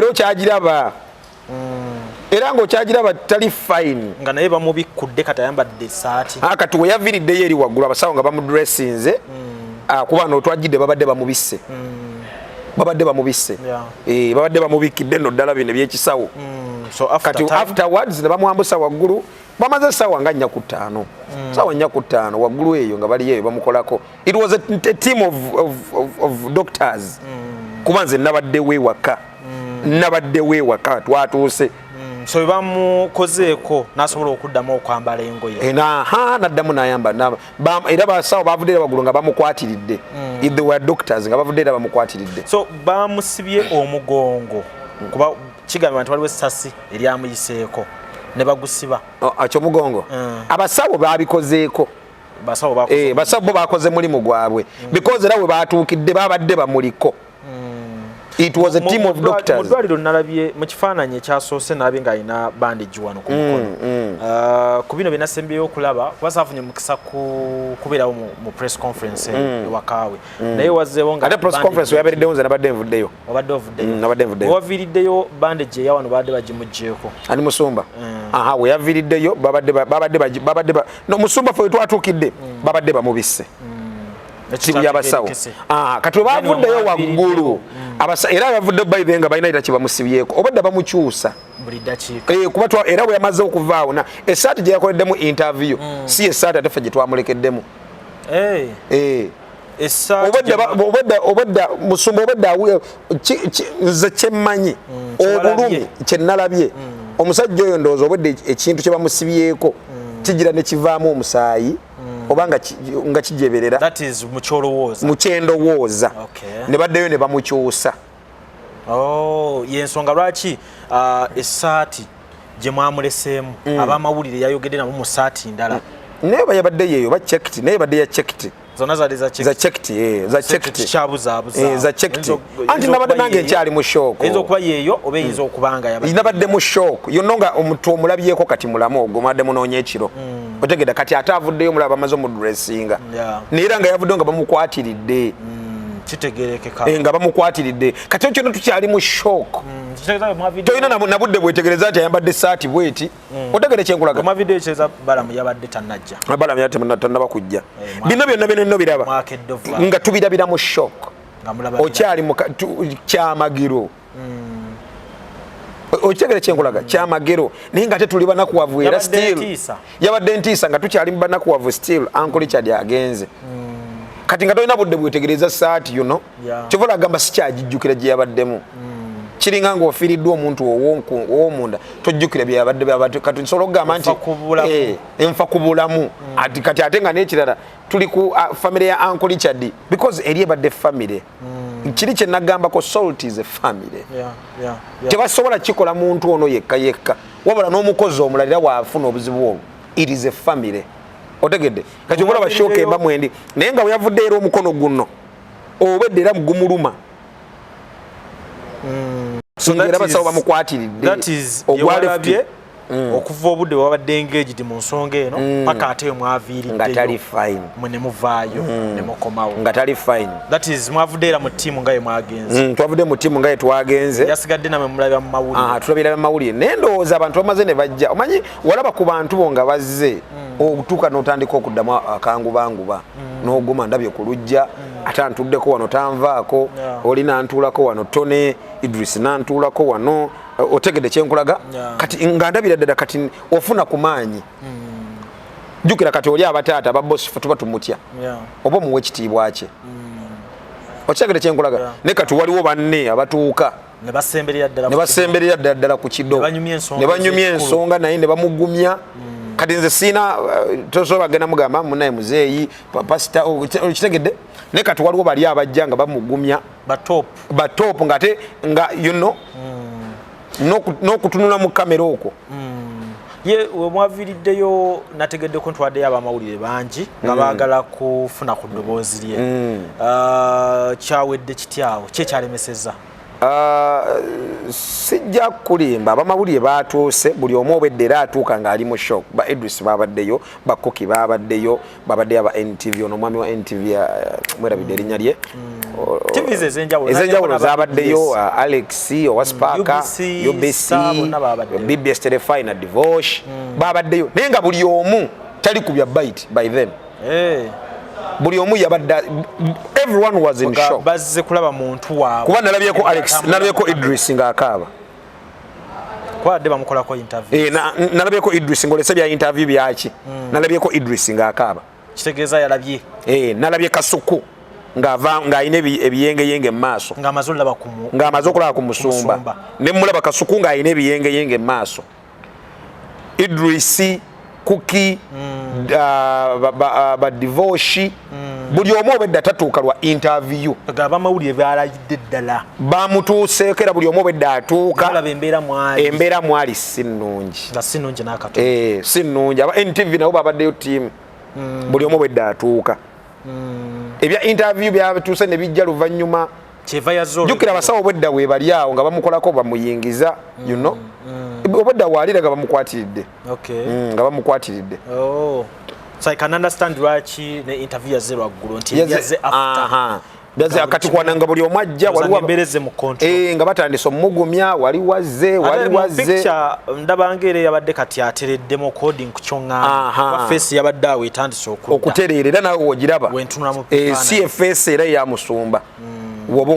era okyagiraba tali fine nga naye bamubikkudde kati ayambadde essaati kati weyaviriddeyo eri waggulu abasawo nga bamudressinze kuba n'otwajjidde babadde bamubisse babadde bamubikidde nno ddala bino ebyekisawo kati afterwards ne bamwambusa waggulu bamaze ssaawa nga 4 ku 5 ssaawa 4 ku 5 waggulu eyo nga bali eyo bamukolako it was a team of doctors kuba nze nabaddewo ewaka twatuuse so we bamukozeeko n'asobola okuddamu okwambala engoye n'addamu n'ayamba era basawo bavudde era waggulu nga bamukwatiridde if they were doctors nga bavudde era bamukwatiridde so bamusibye omugongo kuba kigambibwa nti waliwo essasi eryamuyiseeko ne bagusiba ekyomugongo abasawo babikozeeko basawo bo bakoze mulimu gwabwe because era we batuukidde babadde bamuliko it was a team of doctors. Dwaliro nalabye mu kifaananyi ekyasoose nalabye ng'alina bandage wano ku mukono. Ku bino bye nasembyeyo okulaba basafunye mukisa kubeerawo mu press conference ewakaawe. Naye wazzeewo nga ate press conference yabeereddewo nze nabadde nvuddeyo. Obadde ovuddeyo. Waviiriddeyo bandage eya wano baadde bagimuggyeeko. Ani musumba? We yaviiriddeyo babadde no musumba ffe twatuukidde babadde bamubisse. Timu y'abasawo kati bavuddeyo waggulu era bavudde bayibe nga balina era kyebamusibyeko obadde bamukyusa buli dakiika kuba era bwe yamaze okuvaawo essaati gye yakoleddemu interview si essaati ate ffe gye twamulekeddemu obadda musumba obadda nze kyemmanyi obulumi kyenalabye omusajja oyo ndowooza obadde ekintu kye bamusibyeko kigira ne kivaamu omusaayi obanga nga kijeberera that is mukyendowooza ne baddeyo ne bamukyusa yensonga lwaki essaati gye mwamuleseemu abamawulire yayogedde nabo mu saati ndala naye bayabadde yeeyo bachecked naye badde ya checked zonna zaali za checked za checked anti nabadde nange nkyali mu shock eyinza okuba yeeyo oba eyinza okubanga nabadde mu shock yonna nga omuntu omulabyeko kati mulamu ogwo mwadde munoonya ekiro otegedde kati ate avuddeyo mulaba bamaze omudressinga naye era nga yavuddeyo nga bamukwatiridde kitegerekeka nga bamukwatiridde kati ekyo tukyali mu shock toyina nabudde bwetegereza nti ayambadde essaati bweti otegere kyenkulaga amavideo kyeza balamu yabadde tannajja balamu yabadde tannaba kujja bino byonna bino biraba nga tubirabira mu shock okyali mu kyamagiro okitegere kyenkulaga kyamagero naye nga ate tuli banakuwavu era still yabadde ntiisa nga tukyali mu banakuwavu still Uncle Richard agenze kati nga tolina budde bwetegereza saati kyova agamba sikyagijjukira gye yabaddemu kiringa ng'ofiiriddwa omuntu ow'omunda tojjukira bye yabadde kati nsobola okugamba nti enfa ku bulamu kati ate nga n'ekirala tuli ku famire ya Uncle Richard because eri ebadde famire kiri kye nagambako salt is a family tebasobola kikola muntu ono yekka wabula n'omukozi omulala era waafuna obuzibu obwo it is a family otegedde kati obola bashoke emba mwendi naye nga weyavudde era omukono guno obedde era gumuluma era basawo bamukwatiridde ogwalabye okuva obudde wabadde engaged mu nsonga eno paka ate mwaviiriddeyo nga tali fine ne muvaayo ne mukomawo nga tali fine that is mwavudde era mu ttiimu nga ye mwagenze twavudde mu ttiimu nga ye twagenze yasigadde namwe mulabira mu mawulire tulabira mu mawulire naye ndowooza abantu bamaze ne bajja omanyi walaba ku bantu bo nga bazze okutuuka n'otandika okuddamu akangubanguba n'oguma ndabye ku lujja ate antuddeko wano tanvaako oli nantuulako wano Tone Idris nantuulako wano otegedde kyenkulaga kati nga ndabira ddala kati ofuna ku maanyi jjukira kati oli abataata ababbosi fe tuba tumutya oba omuwa ekitiibwa kye okitegedde kyenkulaga ne kati waliwo banne abatuuka ne basemberera ddala ku kido ne banyumya ensonga naye ne bamugumya kati nze siina tosobola bagenda mugamba munaye muzeeyi pasita okitegedde ne kati waliwo bali abajja nga bamugumya batop nga ate nga n'okutunula mu kamera okwo ye wemwaviiriddeyo nategeddeko ntwaddeyo abamawulire bangi nga baagala kufuna ku ddoboozi lye kyawedde kityawo kyekyalemeseza sijja kulimba abamawulire batuuse buli omu obwedde era atuuka ng'ali mu shock ba Idris babaddeyo bakoki babaddeyo aba NTV ono omwami wa NTV mwerabidde erinnya lye ez'enjawulo zabaddeyo Alex owa Sparka UBC BBS Telefine Divorce babaddeyo naye nga buli omu tali ku bya bite by them buli omu yabadda everyone was in shock bazze kulaba muntu waabwe kuba nalabyeko Alex nalabyeko Idris ng'akaaba kwadde bamukolako interview nalabyeko Idris ng'olese bya interview byaki nalabyeko Idris ng'akaaba kitegeeza yalabye nalabye Kasuku ng'ayina ebiyengeyenge mu maaso ng'amaze okulaba ku musumba ne mulaba Kasuku ng'ayina ebiyengeyenge mu maaso Idris Kuki ba divorce buli omu obedda tatuuka lwa interview abamawulire baalayidde ddala bamutuuseeko era buli omu obedda atuuka embeera mwali si nnungi si nnungi aba NTV nabo babaddeyo ttiimu buli omu obedda atuuka ebya interview byabatuuse ne bijja luvannyuma jjukira abasawo obwedda weebali awo nga bamukolako bamuyingiza obwedda waalira nga bamukwatiridde nga bamukwatiridde so I can understand lwaki ne interview yazze lwaggulu nti yazze after kati kwananga buli omu ajja nga batandise omugumya wali wazze ndaba ng'era yabadde kati atereddemu according ku kyongamba face yabadde awo etandise okutereera era nawe wogiraba si efeesi era yamusumba woba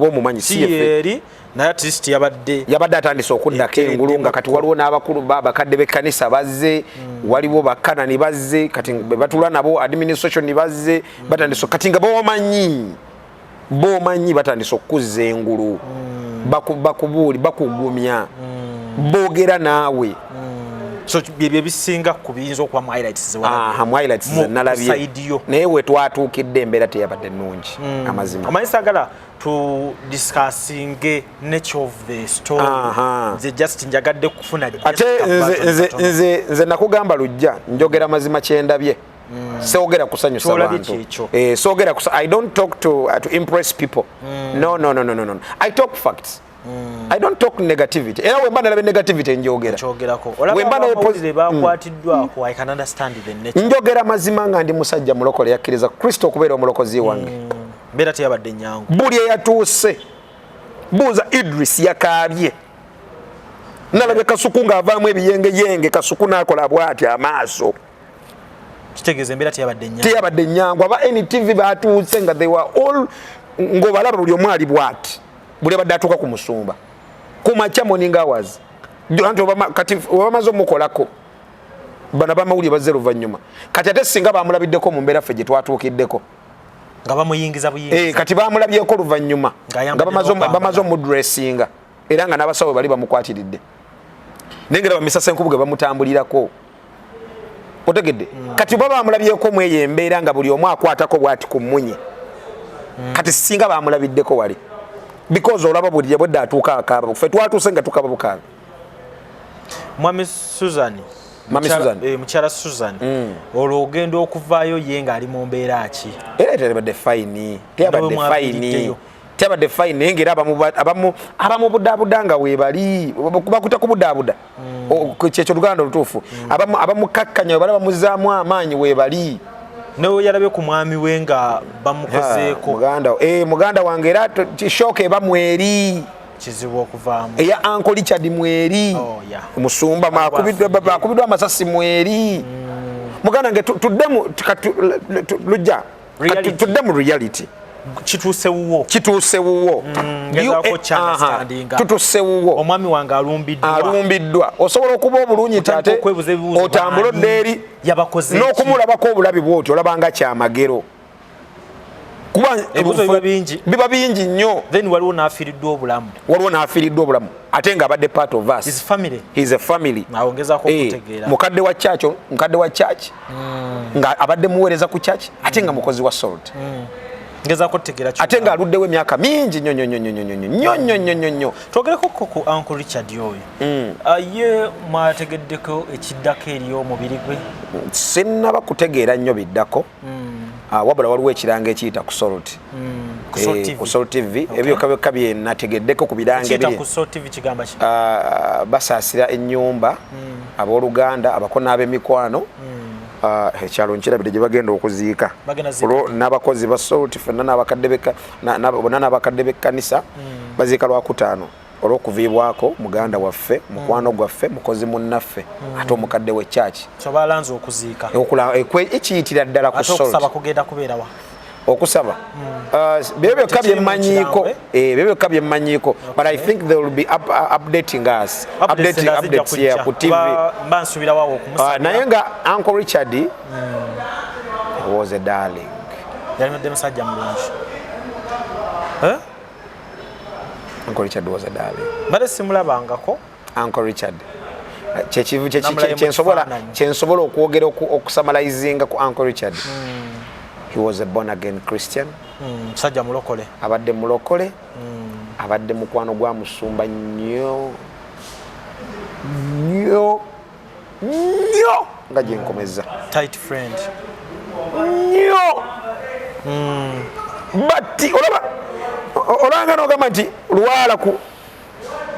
omumanyi si eri naye at least yabadde atandise okuddako engulu nga kati waliwo n'abakulu babakadde b'ekkanisa bazze waliwo bakanani bazze kati bebatula nabo administration bazze batandise kati nga bomanyi batandise okuzza engulu bakubuuli bakugumya boogera naawe so byebyo bisinga ku biyinza okuba mu highlights nalabye naye we twatuukidde embeera teyabadde nnungi amazima amanyi sagala to discussing nature of the story nze just njagadde kufuna ate nze nakugamba lujja njogera mazima kyendabye soogera kusanyusa bantu soogera I don't talk to impress people no I talk facts I don't talk negativity era wemba nalabe negativity njogerako wemba nabe bakwatiddwako I can understand the nature njogera mazima nga ndi musajja mulokole yakkiriza Kristo okubeera omulokozi wange mbeera teyabadde nnyangu buli eyatuuse buuza Idris yakaabye nalabe Kasuku ng'avaamu ebiyengeyenge Kasuku n'akola bw'ati amaaso kitegeeza embeera teyabadde nnyangu aba NTV baatuuse nga they were all ng'obalaba buli omu ali bw'ati buli abadde atuuka ku musumba ku makya morning hours kati obamaze omukolako bano abamawulire bazze luvannyuma kati ate singa bamulabiddeko mu mbeera ffe gye twatuukiddeko nga bamuyingiza buyingiza kati bamulabyeko luvannyuma nga bamaze omudressinga era nga n'abasawo bali bamukwatiridde naye ngera bamisasa enkubuge bamutambulirako otegedde kati oba bamulabyeko mweyo embeera nga buli omu akwatako bw'ati ku mmunye kati singa bamulabiddeko wali because olaba buli yabodde atuuka akaaba ffe twatuuse nga tukaba bukaabi mwami Susan mukyala Susan olwo ogenda okuvaayo ye ng'ali mu mbeera ki era teyabadde fayini ate abadde fine naye ngera abamu budaabudanga weebali bakuta kubudaabuda kyekyo Luganda olutuufu abamu kakkanya webali bamuzaamu amaanyi weebali newe yalabye ku mwami we nga bamukozeeko muganda wange era shooka eba mweri kizibu okuvaamu eya Uncle Richard mweri musumba akubiddwa amasasi mweri muganda nge tudde mu reality kituuse wuwo tutuse wuwo omwami wange alumbiddwa osobola okuba obulungi tate otambula odde eri n'okumulabako obulabi bwoti olabanga kyamagero kuba biba bingi nnyo then waliwo n'afiiriddwa obulamu ate nga abadde part of us his a family mukadde wa church nga abadde muweereza ku church ate nga mukozi wa salt ate nga aluddewo emyaka mingi nnyo twogereko ku Uncle Richard oyo ye mwategeddeko ekiddako eri omubiri gwe sinnaba kutegeera nnyo biddako wabula waliwo ekiranga ekiyita ku Salt ku Salt TV ebyoka bye nategeddeko ku birange biri basaasira ennyumba abooluganda abako n'ab'emikwano ekyalo nkirabire gye bagenda okuziika olwo n'abakozi ba Salt fenna n'abakadde b'ekkanisa baziika Lwakutaano olw'okuviibwako muganda waffe mukwano gwaffe mukozi munnaffe ate omukadde w'ekyaki balanze okuziika ekiyitira ddala ku Salt okusaba byo byokka bye mmanyiiko but I think they will be updating us updates here ku TV naye nga Uncle Richard was a darling musajja mulungi Uncle Richard was a darling bale simulabangako Uncle Richard kyensobola okwogera okusamalizinga ku Uncle Richard he was a born again Christian musajja mulokole abadde mulokole abadde mukwano gwa musumba nnyo nga gyenkomeza tight friend nnyo bati olanga nogamba nti lwalaku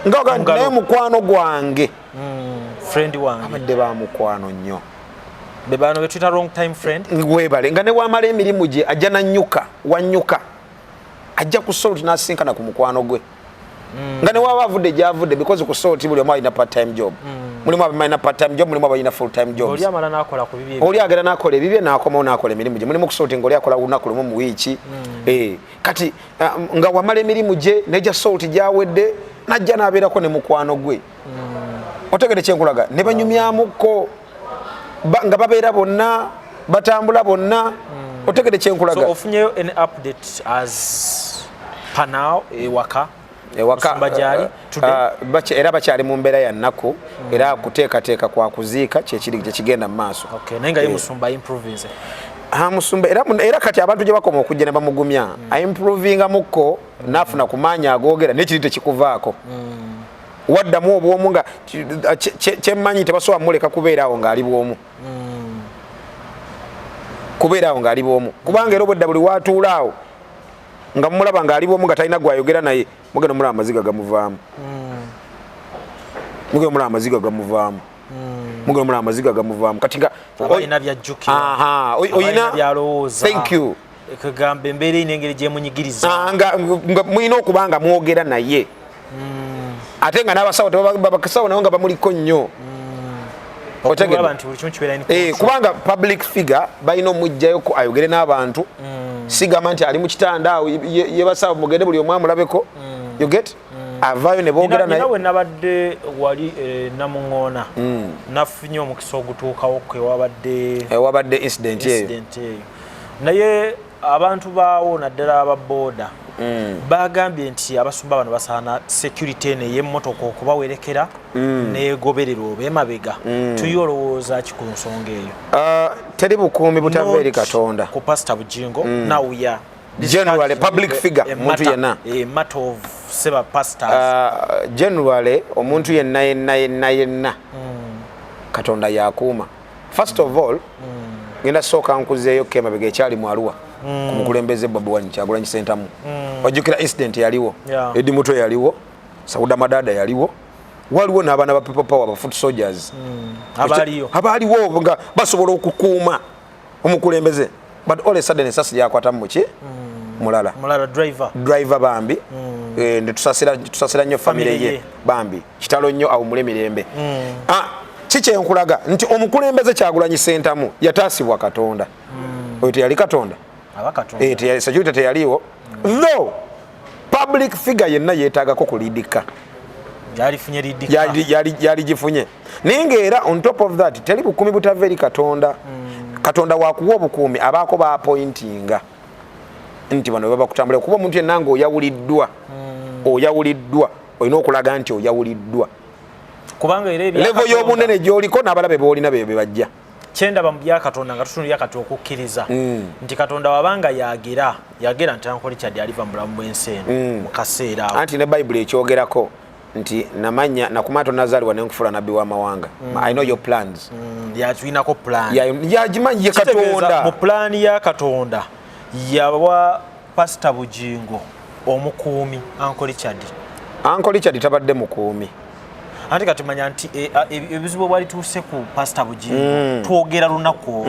nga naye mukwano gwange friend wange abadde ba mukwano nnyo bebano betwita wrong time friend webale nga ne wamala emirimu gye ajja wanyuka ajja ku Salt n'asinkana ku mukwano gwe nga ne waba avudde gyavudde because ku Salt buli omu alina part time job mulimu abalina part time job mulimu abalina full time jobs oli amala n'akola ku bibye oli agenda n'akola ebibye n'akomawo n'akola emirimu gye mulimu ku Salt ng'oli akola lunaku lumu mu wiiki kati nga wamala emirimu gye nejja Salt gyawedde najja n'abeerako ne mukwano gwe otegede kyenkulaga ne banyumyamukko nga babeera bonna batambula bonna otegede kyenkulaga so ofunyeyo an update as panao ewaka era bakyali mu mbeera ya nnaku era kuteekateeka kwa kuziika kyekigenda mu maaso naye nga ye musumba improvise musumba era kati abantu gye bakoma okujja ne bamugumya aimprovinga mukko n'afuna ku maanyi agoogera n'ekiri tekikuvaako waddamu obwomu nga kyemmanyi tebasobola muleka kubeeraawo ng'ali bwomu kubanga era obwedda buli waatuulaawo nga mumulaba ng'ali bwomu nga talina gwayogera naye mugenda mulaba amaziga gamuvaamu kati nga oyina byajjukira oyina byalowooza thank you ekagamba embeera n'engeri gyemunyigiriza nga mulina okuba nga mwogera naye ate nga n'abasawo bakasawo nabo nga bamuliko nnyo kubanga public figure balina omujjayo ayogere n'abantu sigamba nti ali mu kitanda awo yebasawo mugende buli omu amulabeko you get avaayo ne boogera naye nawe nabadde wali namuŋŋoona nafunye omukisa ogutuukawo ewabadde incident eyo naye abantu baawo naddala ababooda bagambye nti abasumba bano basaana security eno ey'emmotoka okubawerekera negoberera oba emabega tuyo olowooza ki ku nsonga eyo teri bukuumi butava eri Katonda ku Pastor Bugingo now we are generally public figure omuntu yenna matter of seba pastors generally omuntu yenna Katonda yakuuma first of all ngenda sooka nkuzeeyo kemabega ekyali mu Arua ku mukulembeze Bobi Wine Kyagulanyi Ssentamu wajjukira incident yaliwo Edi Muto yaliwo Sauda Madada yaliwo waliwo n'abaana ba People Power ba foot soldiers abaliwo nga basobola okukuuma omukulembeze but all a sudden esasi yakwata muki mulala driver bambi ne tusasira nnyo family ye bambi kitalo nnyo awo mulemirembe kikye nkulaga nti omukulembeze Kyagulanyi Ssentamu yataasibwa Katonda oyo teyali Katonda security teyaliwo though public figure yenna yeetaagako kulidika yali gifunye naye ng'era on top of that teri bukumi butava eri Katonda Katonda wakuwa obukuumi abaako baapointinga nti bano baba kutambula kuba omuntu yenna ng'oyawuliddwa olina okulaga nti oyawuliddwa kubanga level y'obunene gy'oliko n'abalabe boolina be bajja kyendaba mu bya Katonda nga tutunulira kati okukkiriza nti Katonda wabanga yagera nti Ankoli Kyaddi aliva mu bulamu bw'ensi eno mu kaseera awo anti ne Bayibuli ekyogerako nti namanya nakumaato nazaliwa nenkufula nabbi w'amawanga I know your plans yatuinako plan yagimanyi ye Katonda mu plan ya Katonda yawa Pastor Bugingo omukuumi Ankoli Kyaddi tabadde mukuumi anti kati manya nti ebizibu bwali tuuse ku Pastor Bugingo twogera lunaku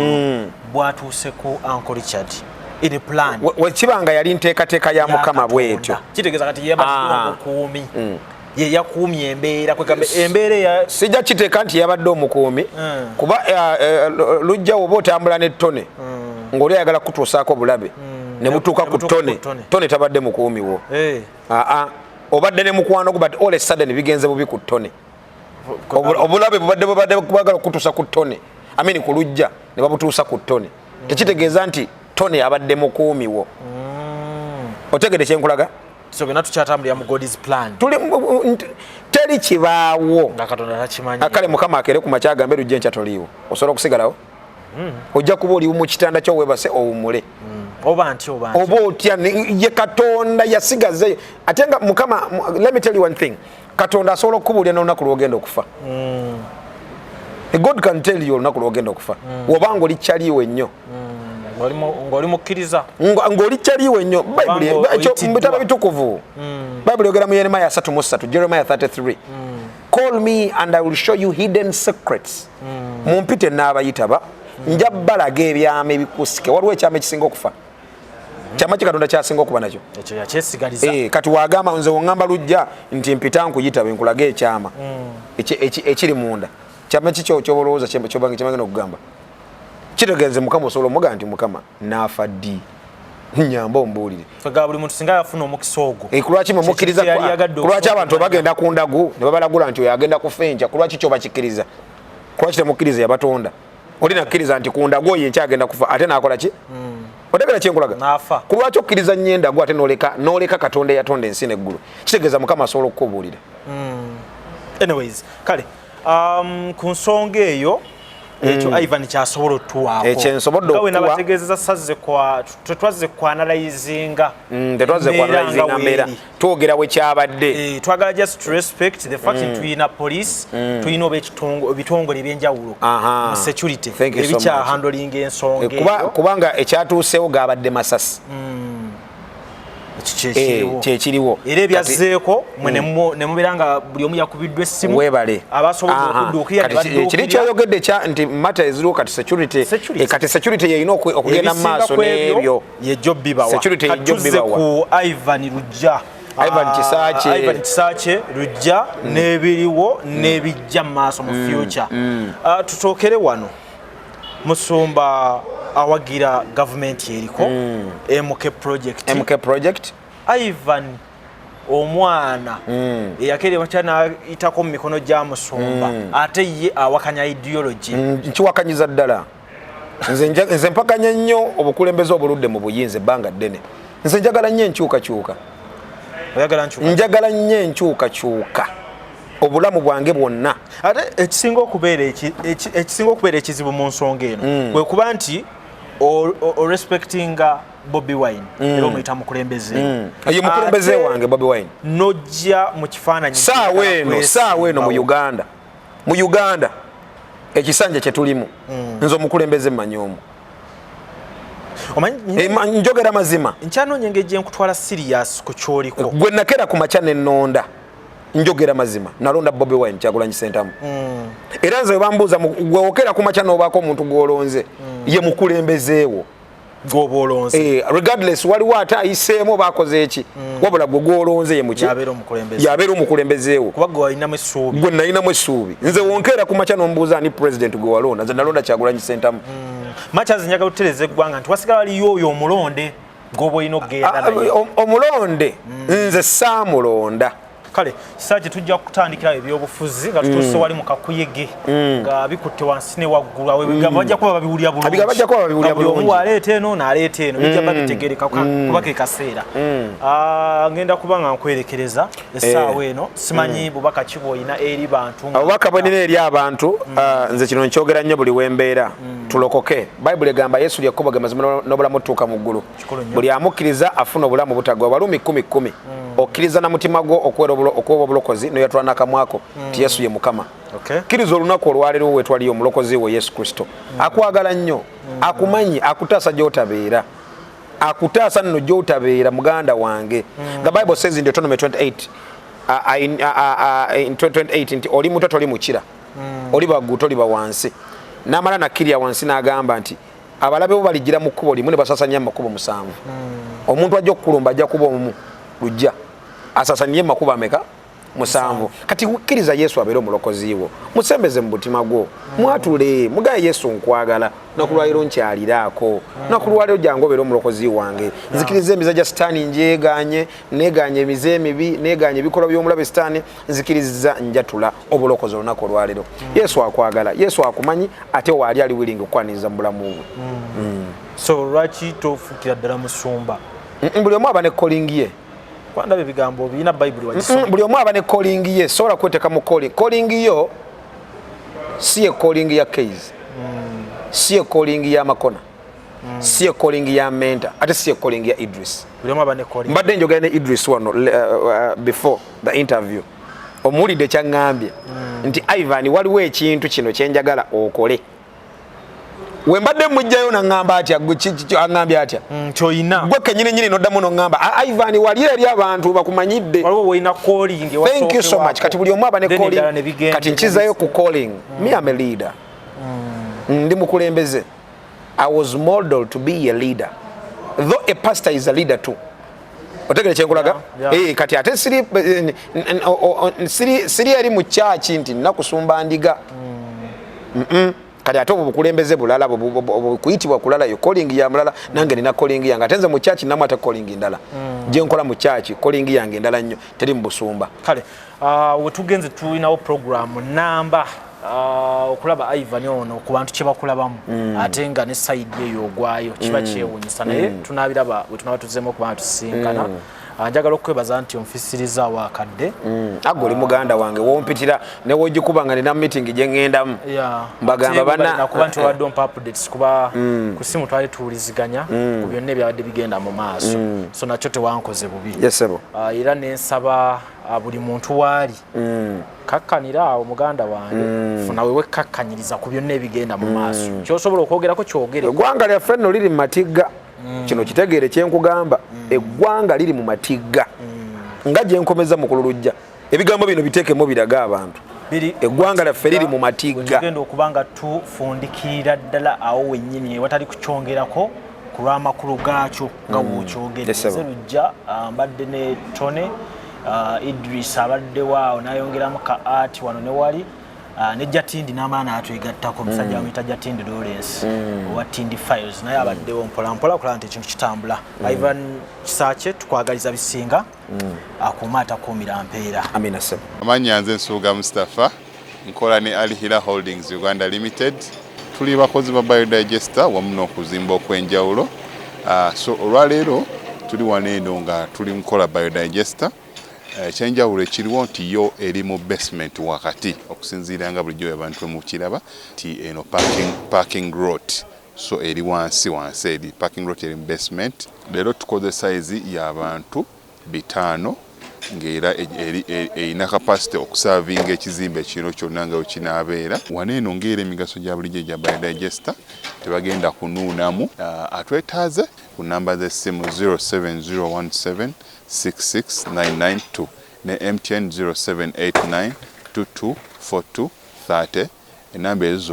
bwatuuse ku Ankoli Kyaddi in plan wekibanga yali nteekateeka ya Mukama bwetyo kitegeeza kati yabadde omukuumi ye yakuumye embeera ya sijja kiteeka nti yabadde omukuumi kuba lujja oba otambula n'ettone ng'oli ayagala kutuusaako bulabe ne butuuka ku ttone tabadde mukuumi wo obadde ne mukwano gwo but all a sudden bigenze bubi ku ttone obulabe bubadde kubagala kutuusa ku ttone amini ku lujja ne babutuusa ku ttone tekitegeeza nti ttone abadde mukuumi wo otegedde kyenkulaga so byonna tukyatambulira mu God's plan teri kibaawo nga Katonda takimanyi akale Mukama akere ku makya agambe lujja enkya toliiwo osobola okusigalawo ojja kuba oliwo mu kitanda kyo weebase owumule oba otya ye Katonda yasigazeyo ate nga Mukama let me tell you one thing Katonda asobola okubuulira n'olunaku lw'ogenda okufa God can tell you olunaku lw'ogenda okufa wobanga oli kyaliiwo ennyo ng'oli mukkiriza ng'oli kyaliiwo ennyo Bayibuli mu bitabo bitukuvu Bayibuli yogera mu Yeremiya 3:3 Jeremiah 33 call me and I will show you hidden secrets mumpite n'abayitaba nja balaga ebyama ebikusike waliwo ekyama ekisinga okufa kyama Katonda kyasinga okuba nakyo ekyo yakyesigaliza kati wagamba nze wongamba lujja nti mpita nkuyitaba nkulaga ekyama ekiri munda kyama kikyo kyobolowooza kyemagenda okugamba kitegeeze Mukama osobola omuga nti Mukama naafa ddi nyamba ombuulire fega buli muntu singa yafuna omukisa ogwo kulwaki mumukkiriza kulwaki abantu bagenda ku ndagu ne babalagula nti oyagenda kufenja kulwaki kyo bakikkiriza kulwaki temukkiriza yabatonda oli nakkiriza nti ku ndagu oyo enkyagenda kufa ate naakola ki otegera kyenkulaga naafa kulwaki okkiriza nnyo endagu ate n'oleka Katonda eyatonda ensi n'eggulu kitegeeza Mukama asobola okukubuulira anyways kale ku nsonga eyo ekyo Ivan kyasobola otuwaako ekyensobodde okuwa nabategeezeza tetwazze kwanalizinga mbeera twogera we kyabadde twagala just to respect the fact nti tuyina police tuyina oba ebitongole ebyenjawulo mu security ebikyahandolinga ensonga kubanga ekyatuusewo gaabadde masasi kyekiriwo era ebyazzeeko mwe ne mubeera nga buli omu yakubiddwa essimu webale abasobodde okudduukira kiri kyoyogedde kyanti mata eziriwo kati security yeyina okugenda mu maaso n'ebyo yejjo bibawa security yejjo bibawa ku Ivan Lujja Ivan Kisakye lujja n'ebiriwo n'ebijja mu maaso mu future tutookere wano Musumba awagira government yeriko MK project Ivan omwana eyakere bachana itako mu mikono gya Musumba ate ye awakanya ideology nkiwakanyiza ddala nze mpakanya nnyo obukulembeze obuludde mu buyinza ebbanga ddene nze njagala nnyo enkyukakyuka njagala nnyo enkyukakyuka obulamu bwange bwonna ate ekisinga okubeera ekizibu mu nsonga eno kwe kuba nti o respectinga Bobi Wine era omuyita mukulembeze ye mukulembeze wange Bobi Wine nojja mu kifaananyi saawa eno mu Uganda ekisanja kye tulimu nze omukulembeze mmanyi omu njogera mazima nkyano nyengeje nkutwala serious ku kyoliko gwe nakera ku macha n'ennonda njogera mazima nalonda Bobi Wine Kyagulanyi Ssentamu era nze bambuuza gwe okera ku macha n'obaako omuntu gw'olonze ye mukulembezeewo gobolonze regardless waliwo ate ayiseemu bakoze eki wabula gwe gw'olonze ye muki yabeera omukulembezeewo kuba gwe walinamu essuubi gwe nalinamu essuubi nze wonkeera ku macha n'ombuuza ani president gwe walonda nze nalonda Kyagulanyi Ssentamu macha zinyaga utereze eggwanga nti wasigala waliyo oyo omulonde gwoba olina okugenda naye omulonde nze saamulonda kale kisaje tujja kutandikira ebyobufuzi nga tutuse wali mu kakuyege nga bikutte wansi ne waggulu awe bigamba bajja kuba babiwulya bulungi abiga bajja kuba babiwulya bulungi omu aleete eno n'aleete eno bijja babitegereka kuba ke kaseera ngenda kuba nga nkwerekereza essaawa eno simanyi bubaka ki bw'olina eri bantu obubaka bwenina eri abantu nze kino nkyogera nnyo buli wembeera tulokoke bayibuli egamba yesu lyekkubo gemazima n'obulamu otuuka mu ggulu buli amukkiriza afuna obulamu butagwa Balumi 10:10 okkiriza na mutima gwo okuba obulokozi noyatwala n'akamwako ti yesu ye mukama kkiriza olunaku olwaleero wetwaliyo omulokozi wo yesu kristo akwagala nnyo akumanyi akutaasa gy'otabeera akutaasa nno gy'otabeera muganda wange the bible says in Deuteronomy 28 nti oli muto toli mukira oli baggu toliba wansi n'amala nakkirya wansi n'agamba nti abalabe bo balijjira mu kkubo limu ne basasanya mu makubo 7 omuntu ajja okukulumba ajja kuba omu lujja asasanye makubo ameka 7 kati ukkiriza yesu abeera omulokozi wo musembeze mu mutima gwo mwatule mugaye yesu nkwagala nakulwaliro nkyaliraako nakulwaliro jangu obeera omulokozi wange nzikiriza emiza gya sitaani njeeganye neganye emize emibi neganye ebikolwa by'omulabe sitaani nzikiriza njatula obulokozi olunaku olwaleero yesu akwagala yesu akumanyi ate waali ali willing okwaniriza mu bulamu bwe so lwaki tofukira ddala musumba buli omu aba ne calling ye kwanda bigambo bina Bible wajisoma buli omu aba ne calling ye sobola kweteka mu calling yo si ye calling ya case si ye calling ya makona si ye calling ya mentor ate si ye calling ya Idris buli omu aba ne calling mbadde njogera ne Idris wano before the interview omuwulidde kyaŋŋambye nti Ivan waliwo ekintu kino kyenjagala okole wembadde mujjayo naŋŋamba atya aŋŋambye atya kyoyina gwe kenyini noddamu noŋŋamba Ivan wali eri abantu bakumanyidde waliwo woyina calling thank you so much kati buli omu aba ne calling kati nkizayo ku calling me am a leader ndi mukulembeze I was modeled to be a leader though a pastor is a leader too otegere kyenkulaga kati ate siri eri mu kyaki nti nakusumba ndiga kati ate obukulembeze bulala kuyitibwa kulala yo calling ya mulala nange nina calling yange ate nze mu church namu ate calling ndala gye nkola mu church calling yange ndala nnyo teri mu busumba kale wetugenze tulinawo program namba okulaba Ivan ono ku bantu kye bakulabamu ate nga ne side eyo ogwayo kiba kyewunyisa naye tunabiraba bwe tunaba tuzeemu okuba tusinkana njagala okwebaza nti onfisiriza wakadde agoli muganda wange wompitira ne wogikuba nga nina meeting gye ŋŋendamu mbagamba bana kuba nti wadde ompa updates kuba ku simu twali tuwuliziganya ku byonna ebyabadde bigenda mu maaso so nakyo tewankoze bubi era nensaba buli muntu waali kakkanira awo muganda wange funa wewe kakkanyiriza ku byonna ebigenda mu maaso kyosobola okwogerako kyogere eggwanga lyaffe nno liri mu matigga kino kitegeere kyenkugamba eggwanga liri mu matigga nga gye nkomeza mu kululujja ebigambo bino biteekemu biraga abantu eggwanga lyaffe liri mu matigga tugenda okuba nga tufundikirira ddala awo wennyini watali kukyongerako ku lw'amakulu gaakyo nga wookyogedde lujja mbadde ne Tone Idris abadde waawo n'ayongeramu ka art wano ne wali ne Jatindi n'amaana atwegattako omusajja amuyita Jatindi Lawrence owa Tindi Files naye abaddewo mpolampola okulaba nti ekintu kitambula Ivan Kisakye tukwagaliza bisinga akuuma atakuumira mpeera amina sebo amanya nze Nsuuga Mustafa nkola ne Alihira Holdings Uganda Limited tuli bakozi ba biodigester wamu n'okuzimba okwenjawulo so olwaleero tuli waneeno nga tuli nkola biodigester ekyenjawulo ekiriwo nti yo eri mu basement wakati okusinziira nga bulijjo abantu mu kiraba ti eno parking lot so eri wansi eri parking lot eri mu basement leero tukoze size y'abantu 5 ng'era erina kapasite okusavinga ekizimbe kino kyonna nga wekinaabeera. Wano eno ng'era emigaso gya bulijjo gya biodigester tebagenda kunuunamu. Atwetaaze ku namba z'essimu 07017669992 ne MTN 0789224230 enamba ezo